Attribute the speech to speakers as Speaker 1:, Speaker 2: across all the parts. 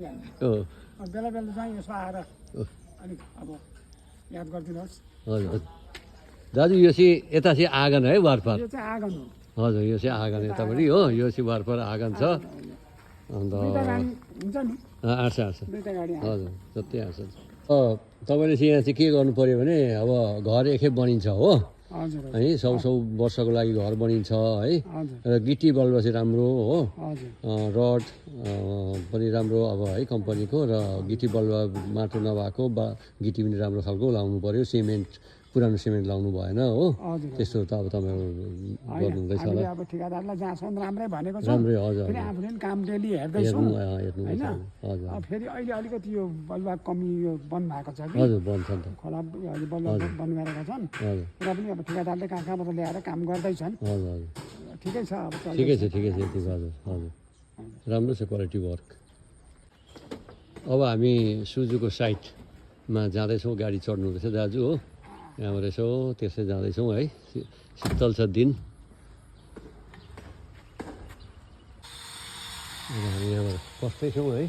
Speaker 1: बेला बेला चाहिँ यसो आएर अलिक अब याद गरिदिनुहोस्।
Speaker 2: हजुर दाजु यो चाहिँ यता चाहिँ आँगन है वारपार?
Speaker 1: यो चाहिँ आँगन हो।
Speaker 2: हजुर यो चाहिँ आँगन यतापट्टि हो, यो चाहिँ वारपार आँगन छ। अन्त
Speaker 1: हुन्छ नि
Speaker 2: आँट्छ
Speaker 1: दुईटा गाडी
Speaker 2: हजुर जति आँट्छ। तपाईँले चाहिँ यहाँ चाहिँ के गर्नु पऱ्यो भने अब घर एकखेप बनिन्छ हो
Speaker 1: हजुर
Speaker 2: है, 100 वर्षको लागि घर बनिन्छ है।
Speaker 1: हजुर
Speaker 2: र गिटी बलुवा चाहिँ राम्रो हो,
Speaker 1: हजुर
Speaker 2: रड पनि राम्रो अब है कम्पनीको, र गिटी बलुवा माटो नभएको गिटी पनि राम्रो खालको लाउनु पऱ्यो। सिमेन्ट पुरानो सिमेन्ट लाउनु भएन हो,
Speaker 1: हजुर
Speaker 2: त्यस्तो त अब तपाईँहरू गर्नु हुँदैछ होला।
Speaker 1: अब ठेकेदारलाई जहाँसम्म राम्रै भनेको छ,
Speaker 2: राम्रै हजुर
Speaker 1: फेरि आफूले पनि काम डेली हेर्दैछौँ
Speaker 2: हेर्नु
Speaker 1: होइन।
Speaker 2: हजुर
Speaker 1: अब फेरि अहिले अलिकति यो बलुवा कमी यो बन्द भएको छ कि,
Speaker 2: हजुर बन्छ नि त
Speaker 1: खोला अहिले बलुवा बन्द गरेका छन्।
Speaker 2: हजुर
Speaker 1: र पनि अब ठेकेदारले कहाँ कहाँबाट ल्याएर काम गर्दैछन्।
Speaker 2: हजुर हजुर
Speaker 1: ठिकै छ अब
Speaker 2: ठिकै छ यति हजुर हजुर राम्रो छ क्वालिटी वर्क। अब हामी सुजुको साइडमा जाँदैछौँ, गाडी चढ्नु रहेछ दाजु हो, यहाँबाट यसो त्यसै जाँदैछौँ है। शीतल छ दिन। हामी यहाँबाट पस्दैछौँ है,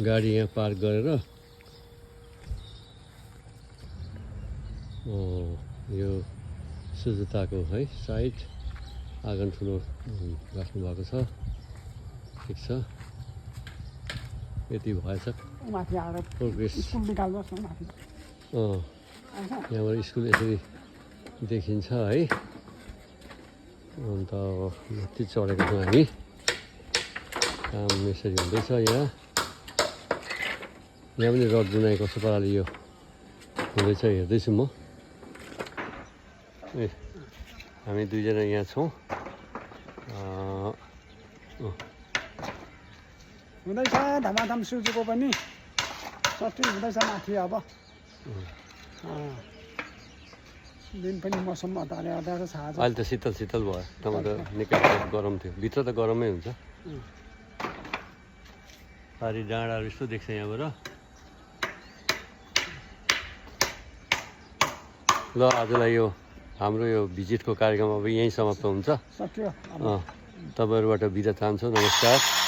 Speaker 2: गाडी यहाँ पार्क गरेर। यो सुजुताको है साइड, आँगन ठुलो राख्नु भएको छ। ठिक छ, यति भएछ
Speaker 1: माथि आएर
Speaker 2: प्रोग्रेस।
Speaker 1: स्कुल निकाल्नुहोस् न माथि।
Speaker 2: यहाँबाट स्कुल यसरी देखिन्छ है। अन्त माथि चढेको छौँ हामी, काम यसरी हुँदैछ यहाँ। यहाँ पनि रड बुनाइ कस्तो पाराले यो हुँदैछ हेर्दैछु म। ए हामी दुईजना यहाँ छौँ।
Speaker 1: हुँदैछ धमाधम सुजुको पनि सट्टै हुँदैछ माथि। अब दिन पनि मौसम अँध्यारो अँध्यारो छ आज।
Speaker 2: अहिले त शीतल शीतल भयो, तपाईँ त निकै गरम थियो, भित्र त गरमै हुन्छ। पारी डाँडाहरू यस्तो देख्छ यहाँबाट। ल आजलाई यो हाम्रो यो भिजिटको कार्यक्रम अब यहीँ समाप्त हुन्छ।
Speaker 1: सक्यो।
Speaker 2: तपाईँहरूबाट बिदा चाहन्छु, नमस्कार।